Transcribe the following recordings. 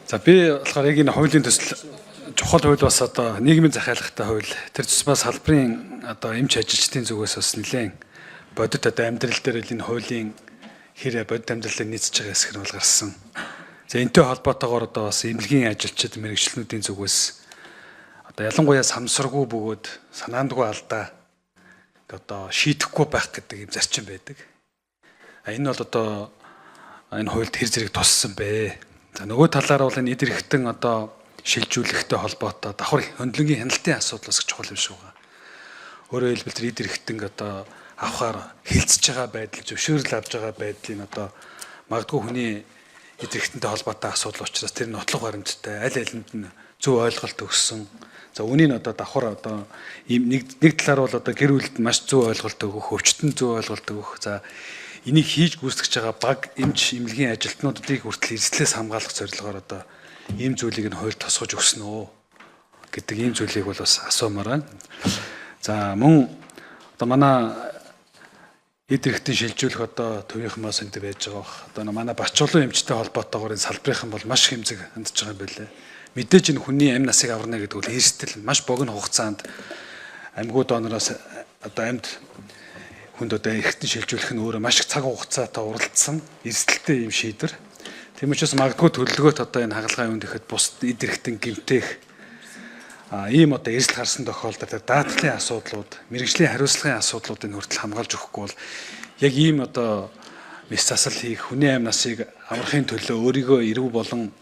За би болохоор яг энэ хуулийн төсөл чухал хууль бас одоо нийгмийн захиалгатай хууль тэр тусмаа салбарын одоо эмч ажилчдын зүгээс бас нэлээд бодит одоо амьдрал дээр энэ хуулийн хэрэг бодит амьдралаар нийцэж байгаа хэсэг нь бол гарсан. За энэтэй холбоотойгоор одоо бас эмнэлгийн ажилчид мэрэгчлэнүүдийн зүгээс одоо ялангуяа самсаргүй бөгөөд санаандгүй алдаа одоо шийдэхгүй байх гэдэг юм зарчим байдаг. Энэ бол одоо энэ хуульд хэр зэрэг туссан бэ? За нөгөө талаараа бол энэ эд эрхтэн одоо шилжүүлэхтэй холбоотой давхар хөндлөнгийн хяналтын асуудал бас чухал юм шиг байна. Өөрөөр хэлбэл тэр эд эрхтэн одоо авахаар хилцэж байгаа байдал, зөвшөөрөл авж байгаа байдлыг одоо магадгүй хүний эд эрхтэнтэй холбоотой асуудал учраас тэр нь нотлох баримттай аль алинд нь зөв ойлголт өгсөн. За үнийг одоо давхар одоо нэг талаар бол одоо гэр бүлд маш зөв ойлголт өгөх, өвчтөн зөв ойлголт өгөх. За энийг хийж гүйцэтгэж байгаа баг эмч эмнэлгийн ажилтнуудыг хүртэл эрсдлээс хамгаалах зорилгоор одоо ийм зүйлийг нь хууль тосгож өгсөн үү гэдэг ийм зүйлийг бол бас асуумаар байна. За мөн одоо манай эд эрхтэн шилжүүлэх одоо төвийнхмаас энд байж байгаа бах. Одоо манай Бачуулан эмчтэй холбоотойгоор энэ салбарынхан бол маш хэмжиг хандж байгаа юм байлээ. Мэдээж энэ хүний амь насыг аварна гэдэг бол эрсдэл маш богино хугацаанд амьгуу донороос одоо амьд хүнд одоо эрхтэн шилжүүлэх нь өөрөө маш их цаг хугацаатай уралдсан эрсдэлтэй юм шийдвэр. Тийм учраас магадгүй төлөвлөгөөт одоо энэ хагалгаа юунд ихэд бус эд эрхтэн гэмтэх ийм одоо эрсдэл гарсан тохиолдолд даатгалын асуудлууд, мэрэгжлийн хариуцлагын асуудлуудыг хүртэл хамгаалж өгөхгүй бол яг ийм одоо мэс засал хийх, хүний амь насыг амрахын төлөө өөрийгөө эрүү болон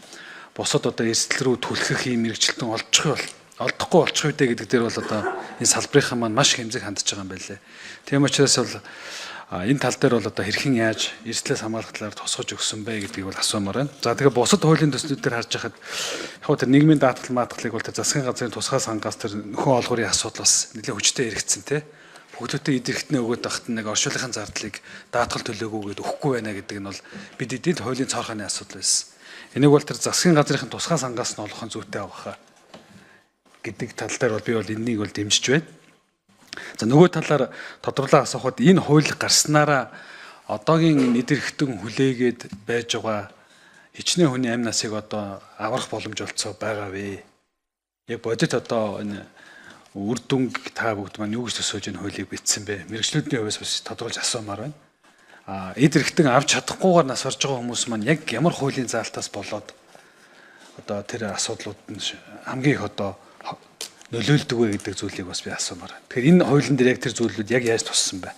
бусад одоо эрсдэл рүү түлхэх ийм мэрэгчлэлтэн олдохгүй болчих үедээ гэдэг дээр бол одоо энэ салбарынхан маань маш хэмжиг хандж байгаа юм байлээ. Тийм учраас бол энэ тал дээр бол одоо хэрхэн яаж эрсдлээс хамгаалах талаар тусгаж өгсөн бэ гэдгийг бол асуумаар байна. За тэгээ бусад хуулийн төслүүд дээр харж байхад яг тэр нийгмийн даатгал маатгалыг бол тэр засгийн газрын тусгай сангаас тэр нөхөн олгорын асуудал бас нэлээд хүчтэй хэрэгцсэн те. Бүгдөөтэй эд эрхтнээ өгөөд тахт нэг оршуулгын зардлыг даатгал төлөөгүйгээд өгөхгүй байна гэдэг нь бол бид эдийн хуулийн цоорхооны асуудал байсан. Энийг бол тэр засгийн газрын тусгай сангаас нь олох нь зүйтэй авах гэдэг тал дээр бол би бол энэнийг бол дэмжиж байна. За нөгөө талаар тодруулан асуухад энэ хууль гарснараа одоогийн эд эрхтэн хүлээгээд байж байгаа хичнээн хүний амь насыг одоо аврах боломж олцоо байгаа вэ? Яг бодит одоо энэ үр дүнг та бүгд маань юу гэж төсөөлж энэ хуулийг бичсэн бэ? Мэргэжлүүдийн хувьд бас тодруулж асуумаар байна. Эд эрхтэн авч чадахгүйгээр нас барж байгаа хүмүүс маань яг ямар хуулийн заалтаас болоод одоо тэр асуудлууд нь хамгийн их одоо нөлөөлдөг вэ гэдэг зүйлийг бас би асуумаар байна. Тэгэхээр энэ хуулийн дээр яг тэр зүйлүүд яг яаж туссан бэ?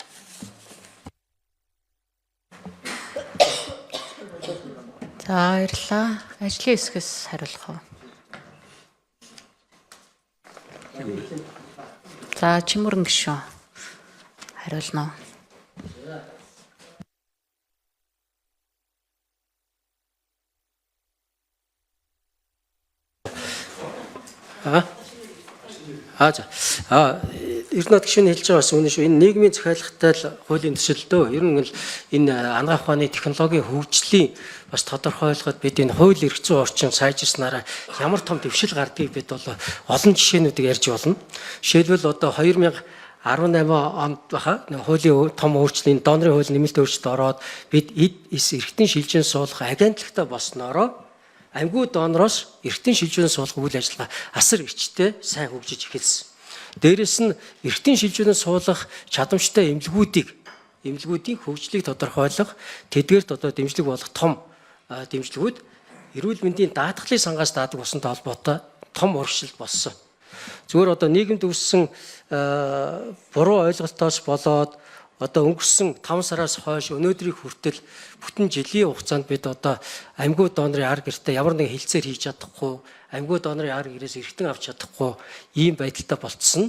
За баярлалаа. Ажлын хэсгээс хариулах уу? За Чимүрэн гишүүн хариулна уу? Эрдэнэт гишүүний хэлж байгаа бас үнэн шүү. Энэ нийгмийн захиалгатай хуулийн төсөлдөө ер нь энэ анагаах ухааны технологийн хөгжлийн бас тодорхойлоход бид энэ хууль эрх зүйн орчин сайжирснараа ямар том дэвшил гардгийг бид бол олон жишээнүүдийг ярьж болно. Жишээлбэл одоо 2018 онд баха хуулийн том өөрчлөлийн донорын хууль нэмэлт өөрчлөлт ороод бид эрхтэн шилжин суулгах агентлагтай болсноороо амьгуу донороос эрхтэн шилжүүлэн суулгах үйл ажиллагаа асар ичтэй сайн хөгжиж эхэлсэн. Дээрээс нь эрхтэн шилжүүлэн суулгах чадамжтай эмнэлгүүдийн хөгжлийг тодорхойлох, тэдгээрт одоо дэмжлэг болох том дэмжлэгүүд эрүүл мэндийн даатгалын сангаас даадаг усантай холбоотой том урагшилт болсон. Зүгээр одоо нийгэмд үүссэн буруу ойлголтоос болоод одоо өнгөрсөн 5 сараас хойш өнөөдрийг хүртэл бүтэн жилийн хугацаанд бид одоо амьгуу донорын ар гэртээ ямар нэгэн хилцээр хийж чадахгүй, амьгуу донорын ар гэрээс эрхтэн авч чадахгүй ийм байдалтай болцсон.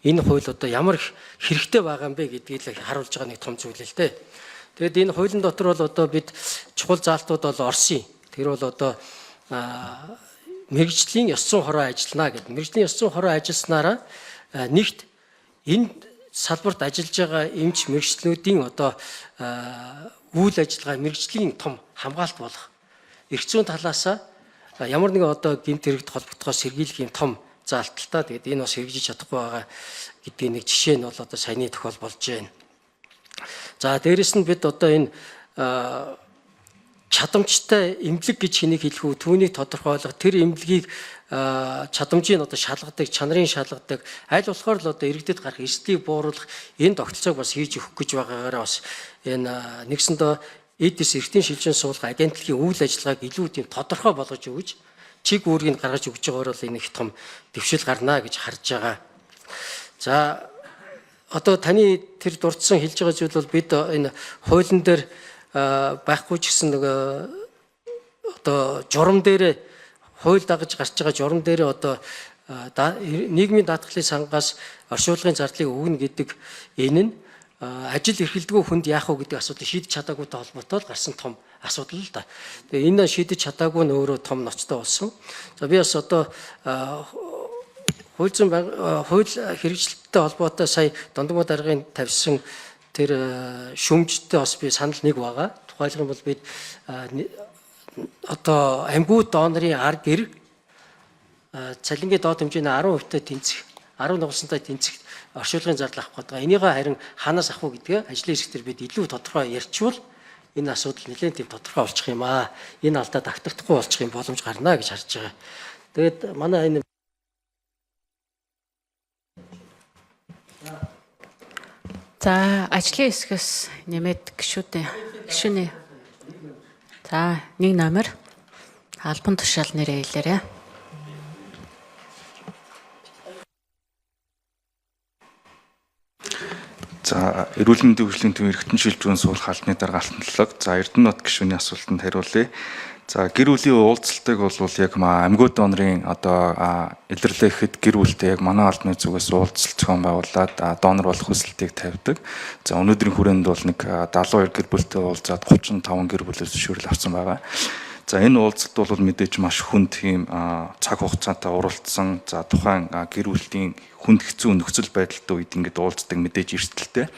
Энэ хууль одоо ямар их хэрэгтэй байгаа юм бэ гэдгийг харуулж байгаа нэг том зүйл л дээ. Тэгэд энэ хуулийн дотор бол одоо бид чухал заалтууд бол орсон. Тэр бол одоо мэргэжлийн ёс зүйн хороо ажиллана гэдэг. Мэргэжлийн ёс зүйн хороо ажилласнараа нэгт энэ салбарт ажиллаж байгаа эмч мэргэжлүүдийн одоо үйл ажиллагаа мэргэжлийн том хамгаалт болох эрх зүйн талаасаа ямар нэгэн одоо гэмт хэрэгт холбогдохоор сэргийлэх юм том заалталтай. Тэгээд энэ бас хэрэгжиж чадахгүй байгаа гэдгийг нэг жишээ нь бол одоо саяны тохиол болж байна. За дээрэс нь бид одоо энэ чадамжтай эмнэлэг гэж хэнийг хэлэх үү, түүнийг тодорхойлох, тэр эмнэлгийг чадамжийн одоо шалгадаг, чанарын шалгадаг, аль болохоор л одоо иргэдэд гарах эрсдлийг бууруулах энэ тогтолцоог бас хийж өгөх гэж байгаагаараа бас энэ нэгсэндээ эдис эртний шилжин суулгах агентлагийн үйл ажиллагааг илүү тийм тодорхой болгож өгч чиг үүргийг гаргаж өгч байгаагаар бол энэ их том дэвшил гарна гэж харж байгаа. За одоо таны тэр дурдсан хэлж байгаа зүйл бол бид энэ хуулийн дээр байхгүй ч гэсэн нөгөө одоо журам дээр хууль дагаж гарч байгаа журам дээр одоо нийгмийн даатгалын сангаас оршуулгын зардлыг өгнө гэдэг энэ нь ажил эрхэлдэггүй хүнд яах вэ гэдэг асуудлыг шийдэж чадаагүйтай холбоотой гарсан том асуудал л да. Тэгээ энэ шийдэж чадаагүй нь өөрөө том ноцтой болсон. За би бас одоо хууль хэрэгжилттэй холбоотой сая Дундгой даргын тавьсан тэр шүмжтэй бас би санал нэг байгаа. Тухайлх юм бол бид одоо амьгууд донорын ар гэр цалингийн доод хэмжээний 10%-тай тэнцэх, 10%-тай тэнцэх оршуулгын зардал авах гэдэг. Энийг харин хаанаас авах вэ гэдгээ ажлын хэсгээр бид илүү тодорхой ярьчвал энэ асуудал нэлээд тийм тодорхой болчих юм аа. Энэ алдаа давтагдахгүй болчих юм боломж гарна гэж харж байгаа. Тэгээд манай энэ За ажлын хэсгээс нэмээд гишүүний. За 1 номер албан тушаал нэрээ хэлээрэй. За эрүүл мэндийн хөгжлийн төвийн эргэтэн шилжүүлэн суулгах албаны дарга алтанлаг. За Эрдэнэбат гишүүний асуултанд хариулъя. За гэр бүлийн уулзалтыг бол яг амьгууд донорын одоо илэрлэхэд гэр бүлтэй яг манай албаны зүгээс уулзалт зохион байгуулад донор болох хүсэлтийг тавьдаг. За өнөөдрийн хүрээнд бол нэг 72 гэр бүлтэй уулзаад 35 гэр бүлээс зөвшөөрөл авсан байгаа. За энэ уулзалт бол мэдээж маш хүнд тийм цаг хугацаатай уралдсан. За тухайн гэр бүлийн хүнд хэцүү нөхцөл байдалтай үед ингээд уулздаг мэдээж эрсдэлтэй.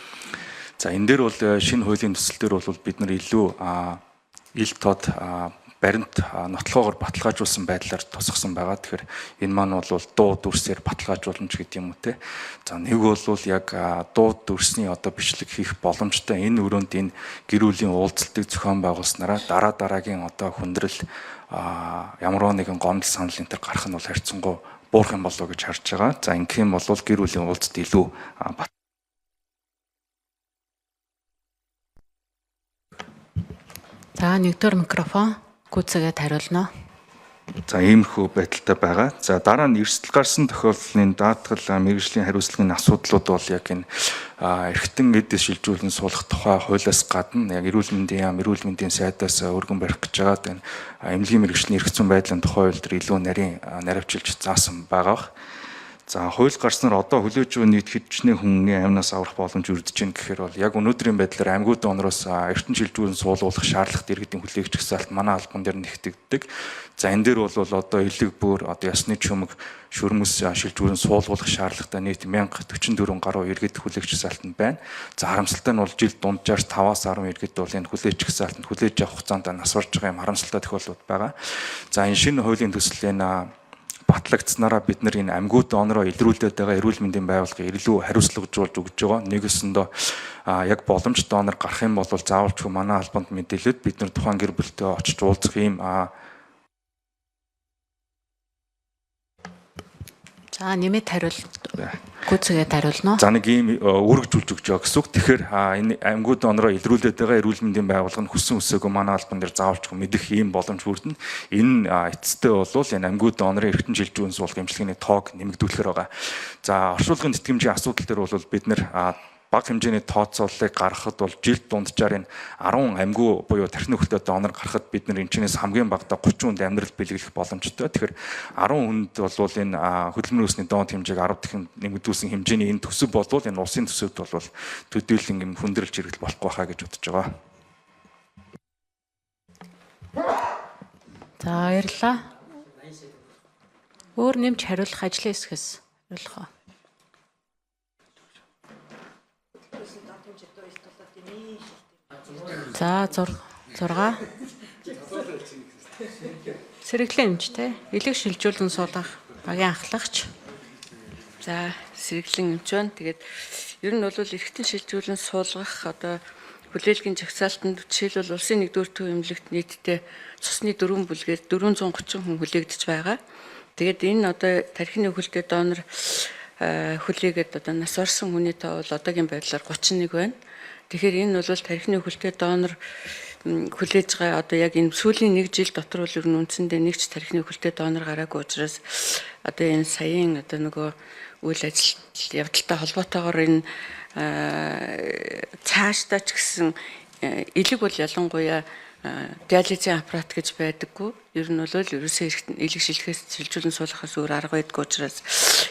За энэ дээр бол шинэ хуулийн төсөл дээр бол бид нар илүү ил тод баримт нотлохоогоор баталгаажуулсан байдлаар тусгасан байгаа. Тэгэхээр энэ маань бол дуу дүрсээр баталгаажуулж гэдэг юм уу те. За нэг бол яг дуу дүрсний одоо бичлэг хийх боломжтой энэ өрөөнд энэ гэр бүлийн уулзалтыг зохион байгуулснараа дараагийн одоо хүндрэл ямар нэгэн гомдол санал энэ төр гарах нь бол харьцангуй буурах юм болоо гэж харж байгаа. За ингэх юм бол гэр бүлийн уулзалт илүү За нэгдүгээр микрофон гүйцэгээд хариулна. За иймэрхүү байдалтай байгаа. За дараа нь эрсдэл гарсан тохиолдлын даатгал мэргэжлийн хариуцлагын асуудлууд бол яг энэ эрхтэн эдис шилжүүлэн суулгах тухай хуулиас гадна яг эрүүл мэндийн яам, эрүүл мэндийн сайдаас өргөн барих гэж байгаа энэ эмнэлгийн мэргэжлийн эрх зүйн байдлын тухай хууль дээр илүү наривчилж заасан байгаа. За хууль гарснаар одоо хүлээж байгаа нийт хэдчний хүмүүний амнаас аврах боломж өрдөж байна гэхээр бол яг өнөөдрийн байдлаар амьгууд донороос эртэн шилжүүлэн суулгуулах шаардлагатай иргэдийн хүлээгч жагсаалт манай албан дээр нэгтгэдэг. За энэ дээр бол одоо элэг бүр одоо ясны чүмэг шүрмэс шилжүүлэн суулгуулах шаардлагатай нийт 1044 гаруй иргэд хүлээгч жагсаалтанд байна. За харамсалтай нь бол жил дунджаар 5-аас 10 иргэд бол энэ хүлээгч жагсаалтанд хүлээж авах хугацаанд насварж байгаа юм харамсалтай тохиолдлууд байгаа. За энэ шинэ хуулийн төсөл энэ батлагдсанараа бид нар энэ амьгууд донороо илрүүлээд байгаа эрүүл мэндийн байгууллагыг илүү хариуцлагажуулж өгж байгаа. Нэгэсэндээ яг боломж донор гарах юм бол заавалчгүй манай албанд мэдээлээд бид нар тухайн гэр бүлтэй очиж уулзах юм. За нэмээд хариул. Гүйцэгээд хариулна. За нэг ийм өргөжүүлж өгч байгаа гэсэн үг. Тэгэхээр энэ амьгууд донороо илрүүлээд байгаа эрүүл мэндийн байгууллага нь хүссэн үсээгүй манай албан дээр заавалчгүй мэдэх ийм боломж бүрдэнэ. Энэ эцэстээ бол энэ амьгууд донорын эргэтэн шилжүүлэн суулгах эмчилгээний тоог нэмэгдүүлэхээр байгаа. За оршуулгын тэтгэмжийн асуудал дээр бол бид нар бага хэмжээний тооцооллыг гаргахад бол жилд дунджаар энэ 10 амьгуу буюу тархины хөлтэй донор гарахад бид нар энэчнээс хамгийн багадаа 30 хүнд амьдрал бэлгэлэх боломжтой. Тэгэхээр 10 хүнд бол энэ хөдөлмөрийн өсний доод хэмжээг 10 дахин нэмэгдүүлсэн хэмжээний энэ төсөв бол энэ улсын төсөвд бол төдийлөн юм хүндрэлж хэрэгэл болохгүй хаа гэж бодож байгаа. За баярлалаа. Өөр нэмж хариулах ажлын хэсгээс хариулах уу? За 6 сэргэлийн эмчтэй элэг шилжүүлэн суулгах багийн ахлагч. За сэргэлийн эмч байна. Тэгээд ер нь бол эргэтэн шилжүүлэн суулгах одоо Хүлээлгийн жагсаалтанд жишээлбэл улсын 1-р төв эмнэлэгт нийтдээ цусны 4 бүлгээр 430 хүн хүлээгдэж байгаа. Тэгээд энэ одоо тархины өхөлтэй донор хүлээгээд одоо нас орсон хүний тоо бол одоогийн байдлаар 31 байна. Тэгэхээр энэ бол тархины өхөлтэй донор хүлээж байгаа одоо яг энэ сүүлийн 1 жил дотор бол ер нь үндсэндээ нэг ч тархины өхөлтэй донор гараагүй учраас одоо энэ саяын одоо нөгөө үйл ажил явдалтай холбоотойгоор энэ цаашдаа ч гэсэн элэг бол ялангуяа диализын аппарат гэж байдаггүй. Ер нь бол ерөөсөө элэг шилжихээс шилжүүлэн суулгахаас өөр арга байдгүй учраас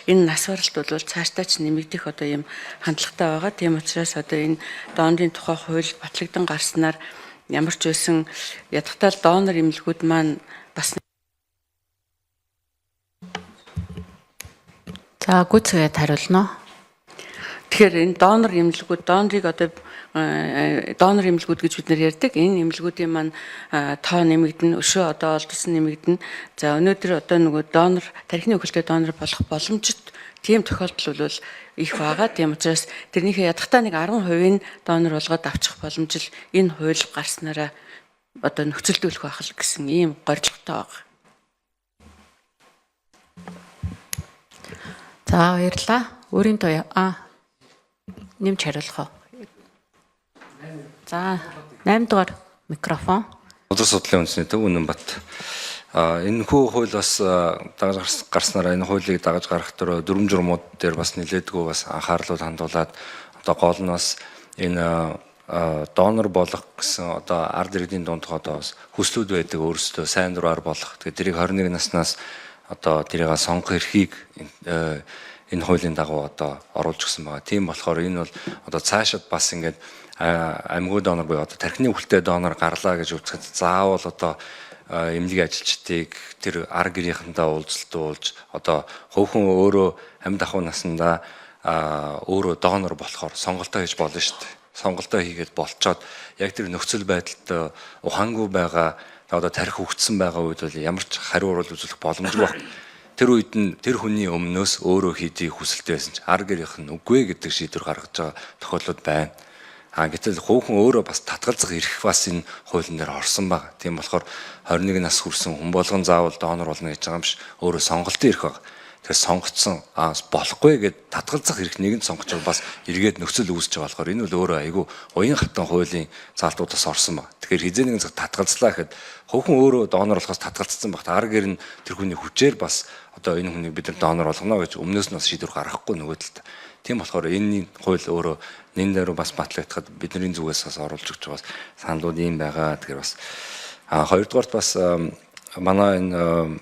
энэ нас баралт бол цаашдаа ч нэмэгдэх одоо юм хандлагатай байгаа. Тийм учраас одоо энэ доондын тухай хууль батлагдсан гарснаар ямар ч байсан ядахтаа донор эмнэлгүүд маань бас За гүцгээд хариулна. Тэгэхээр энэ донор эмнэлгүүд донорыг одоо донор эмнэлгүүд гэж бид нар ярьдаг. Энэ эмнэлгүүдийн маань тоо нэмэгдэнэ, өшөө одоо олдсон нэмэгдэнэ. За өнөөдөр одоо нөгөө донор тархины өхөлтэй донор болох боломжит тийм тохиолдол бол их байгаа. Тийм учраас тэрнийхээ ядахтаа нэг 10% нь донор болгоод авчих боломж л энэ хууль гарснараа одоо нөхцөлдүүлэх байх л гэсэн ийм горилготой байгаа. За баярлалаа. Өөрийн тоо нэмж хариулах уу? За 8 дугаар микрофон. Бодлого судлалын үндэсний төв Үнэнбат. Энэ хууль бас дагаж гарснараа энэ хуулийг дагаж гаргах төрөө дүрм журмууд дээр бас нэлээдгүй бас анхаарлууд хандуулад одоо гол нь бас энэ донор болох гэсэн одоо ард иргэдийн дунд одоо хүслүүд байдаг өөрсдөө сайн дураар болох. Тэгээд тэрийг 21 наснаас одоо тэрийг сонгох эрхийг энэ хуулийн дагуу одоо оруулж гисэн байгаа. Тийм болохоор энэ бол одоо цаашид бас ингээд амьгуу донор буюу одоо тархины өхөлтэй донор гарлаа гэж үзэхэд заавал одоо эмнэлгийн ажилчдыг тэр ар гэрийнхэнтэй уулзалтуулж одоо хөвхөн өөрөө амьд ахуй наснда өөрөө донор болохоор сонголтоо хийж болно шүү дээ. Сонголтоо хийгээд болцоод яг тэр нөхцөл байдалд ухаангүй байгаа одоо тархи хөгжсөн байгаа үед бол ямар ч хариу урвал үзүүлэх боломжгүй байна. Тэр үед нь тэр хүний өмнөөс өөрөө хийдийг хүсэлтэй байсан ч ар гэрийнх нь үгүй гэдэг шийдвэр гаргаж байгаа тохиолдлууд байна. Гэтэл хөөхөн өөрөө бас татгалзах эрх бас энэ хуулийн дээр орсон байна. Тийм болохоор 21 нас хүрсэн хүн болгон заавал донор болно гэж байгаа юм биш. Өөрөө сонголтын эрх байна. Тэгэхээр сонгогдсон болохгүй гэд татгалзах эрх нэгэн сонгож бас эргээд нөхцөл үүсэж байгаа болохоор энэ бол өөрөө айгүй уян хатан хуулийн заалтуудаас орсон байна. Тэгэхээр хизээ нэгэн цаг татгалзлаа гэхэд хөөхөн өөрөө донор болохоос татгалцсан багт ар гэр нь тэр хүний хүчээр бас одоо энэ хүнийг бид нар донор болгоно гэж өмнөөс нь бас шийдвэр гаргахгүй нөгөө талд. Тийм болохоор энэ хууль өөрөө нэн дээр бас батлагдахад бидний зүгээс бас оруулж өгч байгаас саналууд ийм байгаа. Тэгэхээр бас хоёрдугаарт бас манай энэ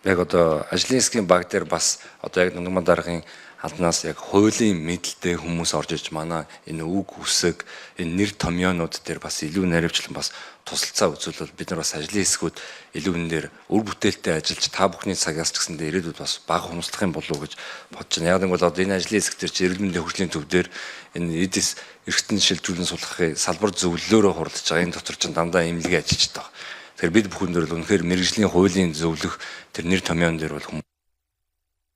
яг одоо ажлын хэсгийн баг дээр бас одоо яг Нунгман даргын албанаас яг хуулийн мэдлэлтэй хүмүүс орж иж манай энэ үг үсэг энэ нэр томьёонууд дээр бас илүү наривчлан бас тусалцаа үзүүлвэл бид нар бас ажлын хэсгүүд илүү энэ дээр үр бүтээлтэй ажиллаж та бүхний цагаас ч гэсэндээ ирээдүйд бас бага хөндлөх юм болов уу гэж бодож байна. Яг нэг бол одоо энэ ажлын хэсэг дээр эрүүл мэндийн хөгжлийн төв дээр энэ эдис эргэтэн шилжүүлэн сулгахын салбар зөвлөлөөрөө хурдж байгаа энэ дотор ч дандаа эмнэлгийн ажилчтай. Тэгэхээр бид бүхэн дээр л үнэхээр мэрэгжлийн хуулийн зөвлөх тэр нэр томьёон дээр бол